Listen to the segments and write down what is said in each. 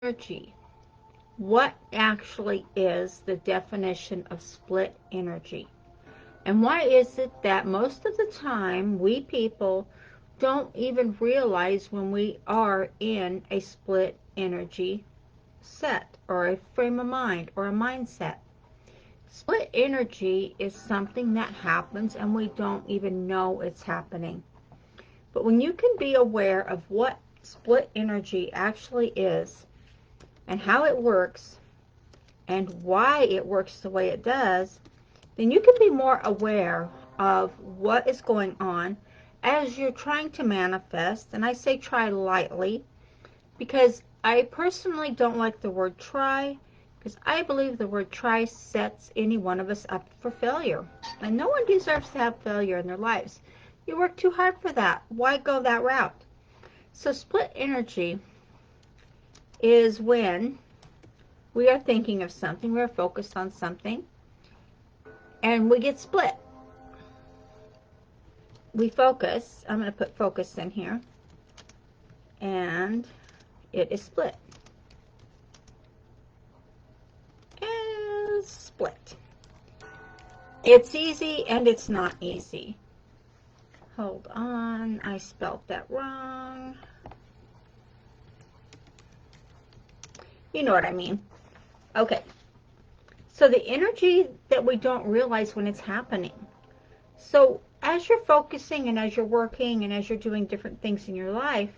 energy. What actually is the definition of split energy? And why is it that most of the time we people don't even realize when we are in a split energy set or a frame of mind or a mindset? Split energy is something that happens and we don't even know it's happening. But when you can be aware of what split energy actually is and how it works and why it works the way it does, then you can be more aware of what is going on as you're trying to manifest. And I say try lightly because I personally don't like the word try, because I believe the word try sets any one of us up for failure. And no one deserves to have failure in their lives. You work too hard for that. Why go that route? So split energy is when we are thinking of something, we're focused on something, and we get split. We focus, I'm going to put focus in here, and it is split. And split. It's easy and it's not easy. Hold on, I spelled that wrong. You know what I mean. Okay. So the energy that we don't realize when it's happening. So as you're focusing and as you're working and as you're doing different things in your life,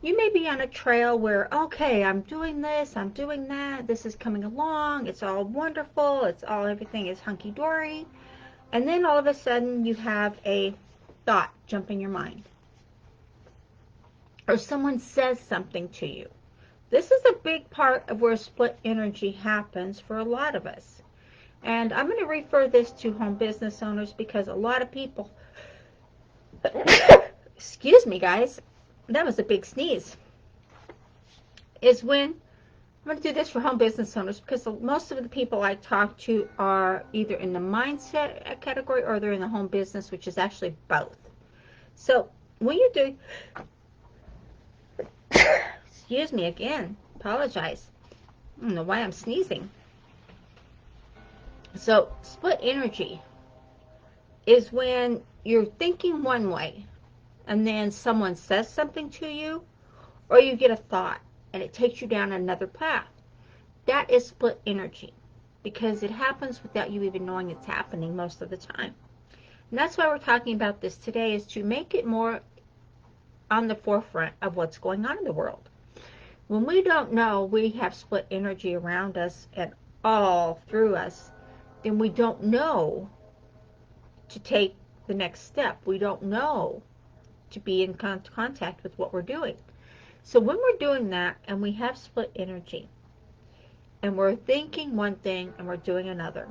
you may be on a trail where, okay, I'm doing this, I'm doing that, this is coming along, it's all wonderful, everything is hunky-dory. And then all of a sudden you have a thought jump in your mind. Or someone says something to you. This is a big part of where split energy happens for a lot of us. And I'm going to refer this to home business owners because a lot of people, excuse me guys, that was a big sneeze, is when, I'm going to do this for home business owners because most of the people I talk to are either in the mindset category or they're in the home business, which is actually both. So when you do, excuse me again, apologize. I don't know why I'm sneezing. So split energy is when you're thinking one way and then someone says something to you or you get a thought and it takes you down another path. That is split energy because it happens without you even knowing it's happening most of the time. And that's why we're talking about this today, is to make it more on the forefront of what's going on in the world. When we don't know we have split energy around us and all through us, then we don't know to take the next step. We don't know to be in contact with what we're doing. So when we're doing that and we have split energy and we're thinking one thing and we're doing another,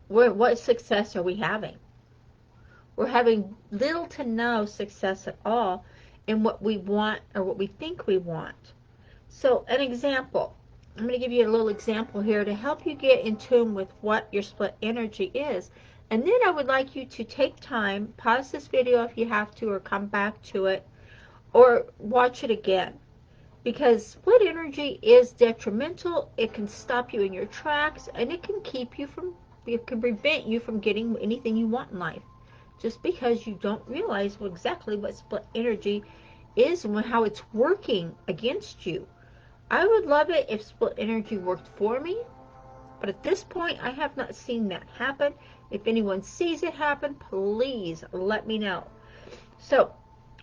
what success are we having? We're having little to no success at all in what we want or what we think we want. So an example, I'm going to give you a little example here to help you get in tune with what your split energy is. And then I would like you to take time, pause this video if you have to, or come back to it, or watch it again. Because split energy is detrimental. It can stop you in your tracks, and it can prevent you from getting anything you want in life. Just because you don't realize exactly what split energy is and how it's working against you. I would love it if split energy worked for me, but at this point I have not seen that happen. If anyone sees it happen, please let me know. So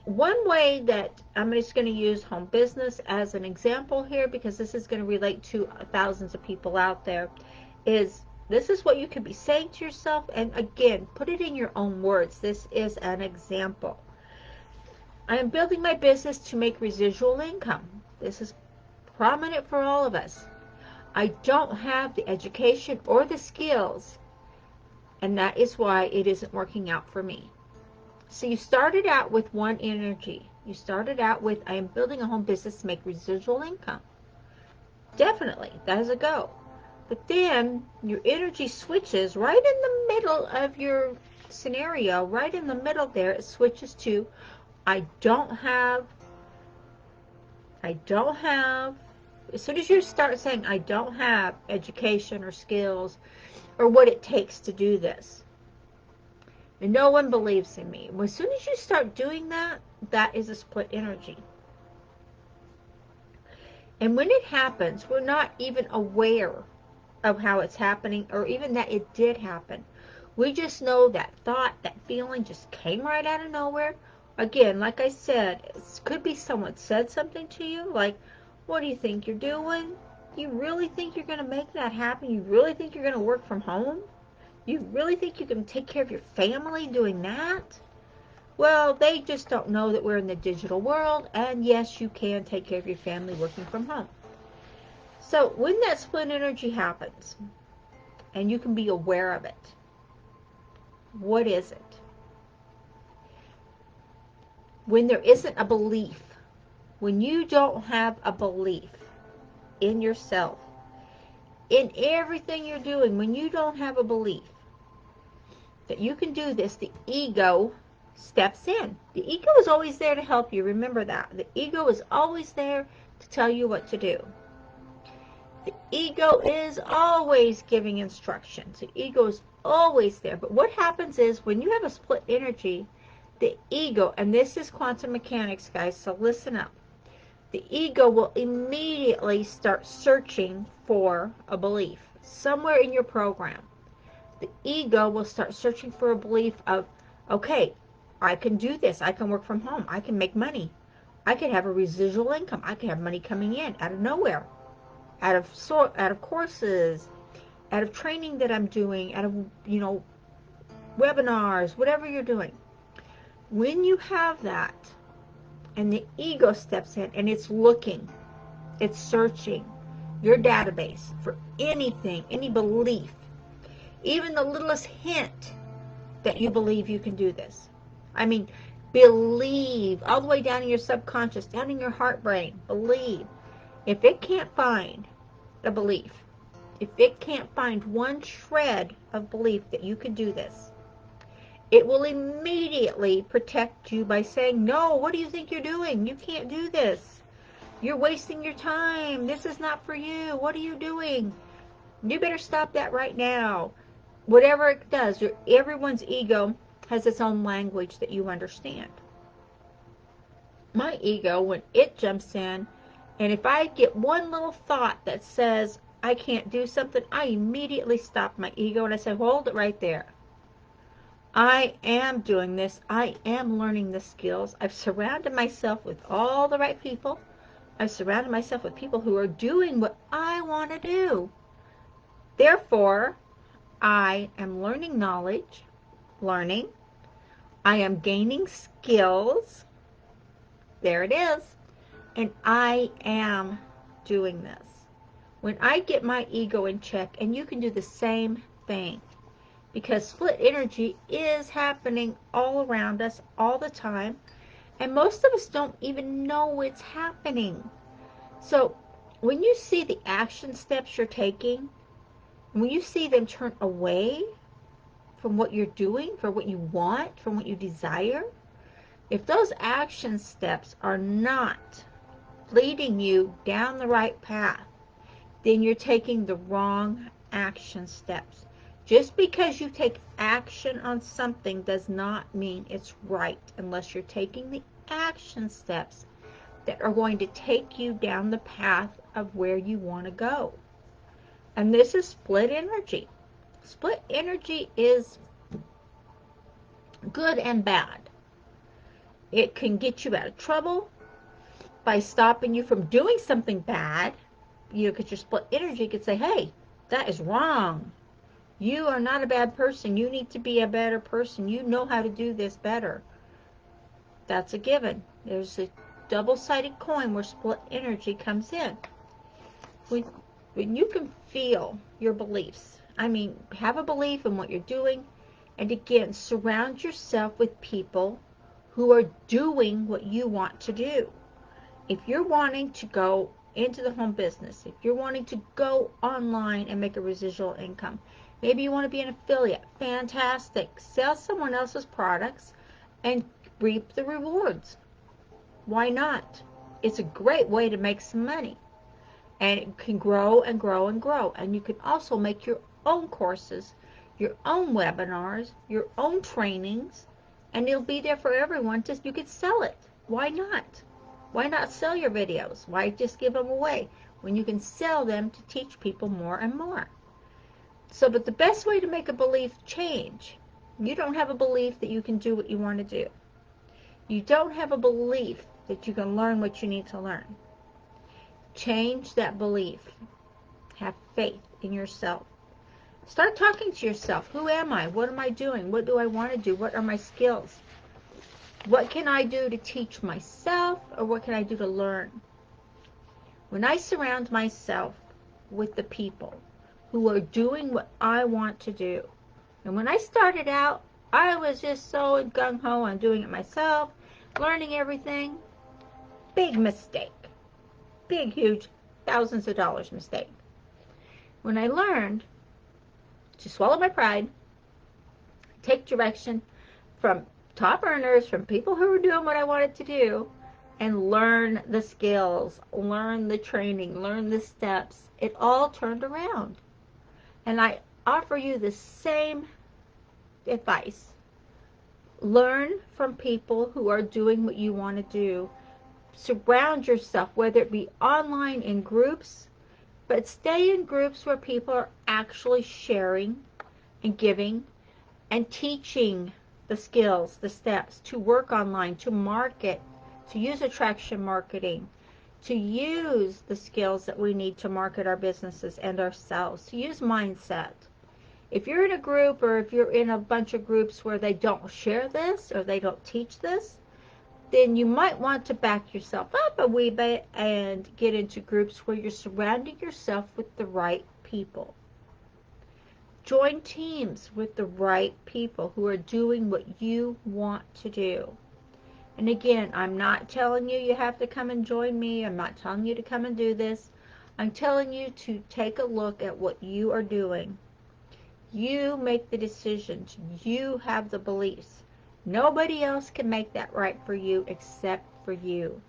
one way that I'm just going to use home business as an example here, because this is going to relate to thousands of people out there, is this is what you could be saying to yourself. And again, put it in your own words. This is an example. I am building my business to make residual income. This is prominent for all of us. I don't have the education or the skills, and that is why it isn't working out for me. So you started out with one energy. You started out with, I am building a home business to make residual income. Definitely, that is a go. But then your energy switches right in the middle of your scenario, right in the middle there, it switches to, I don't have I don't have, as soon as you start saying, I don't have education or skills or what it takes to do this, and no one believes in me. As soon as you start doing that, that is a split energy. And when it happens, we're not even aware of how it's happening or even that it did happen. We just know that thought, that feeling just came right out of nowhere. Again, like I said, it could be someone said something to you like, what do you think you're doing? You really think you're going to make that happen? You really think you're going to work from home? You really think you can take care of your family doing that? Well, they just don't know that we're in the digital world, and yes, you can take care of your family working from home. So when that split energy happens, and you can be aware of it, what is it? When there isn't a belief, when you don't have a belief in yourself, in everything you're doing, when you don't have a belief that you can do this, the ego steps in. The ego is always there to help you. Remember that. The ego is always there to tell you what to do. The ego is always giving instructions. The ego is always there. But what happens is when you have a split energy, the ego, and this is quantum mechanics, guys, so listen up. The ego will immediately start searching for a belief somewhere in your program. The ego will start searching for a belief of, okay, I can do this. I can work from home. I can make money. I can have a residual income. I can have money coming in out of nowhere, out of courses, out of training that I'm doing, out of, webinars, whatever you're doing. When you have that, and the ego steps in and it's looking, it's searching your database for anything, any belief, even the littlest hint that you believe you can do this. I mean, believe all the way down in your subconscious, down in your heart brain. Believe. If it can't find a belief, if it can't find one shred of belief that you can do this, it will immediately protect you by saying, no, what do you think you're doing? You can't do this. You're wasting your time. This is not for you. What are you doing? You better stop that right now. Whatever it does, everyone's ego has its own language that you understand. My ego, when it jumps in, and if I get one little thought that says I can't do something, I immediately stop my ego and I say, hold it right there. I am doing this. I am learning the skills. I've surrounded myself with all the right people. I've surrounded myself with people who are doing what I want to do. Therefore, I am learning knowledge, learning. I am gaining skills. There it is. And I am doing this. When I get my ego in check, and you can do the same thing, because split energy is happening all around us all the time, and most of us don't even know it's happening. So when you see the action steps you're taking, when you see them turn away from what you're doing, from what you want, from what you desire, if those action steps are not leading you down the right path, then you're taking the wrong action steps. Just because you take action on something does not mean it's right unless you're taking the action steps that are going to take you down the path of where you want to go. And this is split energy. Split energy is good and bad. It can get you out of trouble by stopping you from doing something bad. Because your split energy could say, hey, that is wrong. You are not a bad person. You need to be a better person. You know how to do this better. That's a given. There's a double-sided coin where split energy comes in. When you can feel your beliefs, have a belief in what you're doing, and again, surround yourself with people who are doing what you want to do. If you're wanting to go into the home business, if you're wanting to go online and make a residual income, maybe you want to be an affiliate, fantastic. Sell someone else's products and reap the rewards. Why not? It's a great way to make some money. And it can grow and grow and grow. And you can also make your own courses, your own webinars, your own trainings, and it'll be there for everyone. Just you could sell it. Why not? Why not sell your videos? Why just give them away when you can sell them to teach people more and more? So, but the best way to make a belief change, you don't have a belief that you can do what you want to do. You don't have a belief that you can learn what you need to learn. Change that belief. Have faith in yourself. Start talking to yourself. Who am I? What am I doing? What do I want to do? What are my skills? What can I do to teach myself, or what can I do to learn? When I surround myself with the people who are doing what I want to do, and when I started out, I was just so gung-ho on doing it myself, learning everything. Big mistake. Big, huge, thousands of dollars mistake. When I learned to swallow my pride, take direction from top earners, from people who were doing what I wanted to do, and learn the skills, learn the training, learn the steps, it all turned around. And I offer you the same advice. Learn from people who are doing what you want to do. Surround yourself, whether it be online in groups, but stay in groups where people are actually sharing and giving and teaching the skills, the steps to work online, to market, to use attraction marketing, to use the skills that we need to market our businesses and ourselves, to use mindset. If you're in a group, or if you're in a bunch of groups where they don't share this or they don't teach this, then you might want to back yourself up a wee bit and get into groups where you're surrounding yourself with the right people. Join teams with the right people who are doing what you want to do. And again, I'm not telling you you have to come and join me. I'm not telling you to come and do this. I'm telling you to take a look at what you are doing. You make the decisions. You have the beliefs. Nobody else can make that right for you except for you.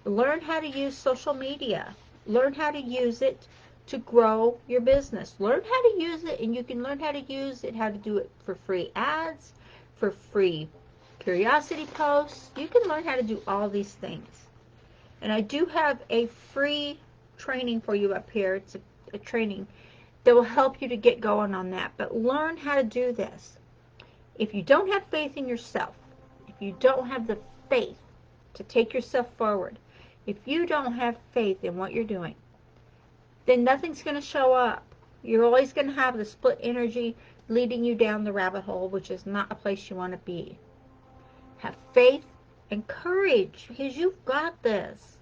Learn how to use social media. Learn how to use it to grow your business. Learn how to use it, and you can learn how to use it, how to do it for free ads, for free curiosity posts. You can learn how to do all these things. And I do have a free training for you up here. It's a training that will help you to get going on that. But learn how to do this. If you don't have faith in yourself, if you don't have the faith to take yourself forward, if you don't have faith in what you're doing, then nothing's going to show up. You're always going to have the split energy leading you down the rabbit hole, which is not a place you want to be. Have faith and courage, because you've got this.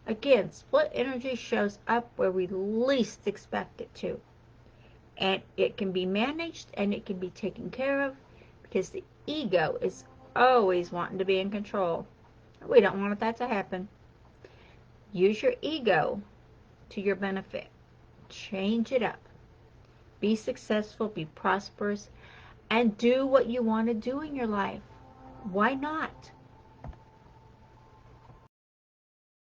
Again, split energy shows up where we least expect it to. And it can be managed and it can be taken care of, because the ego is always wanting to be in control. We don't want that to happen. Use your ego to your benefit. Change it up. Be successful, be prosperous, and do what you want to do in your life. Why not?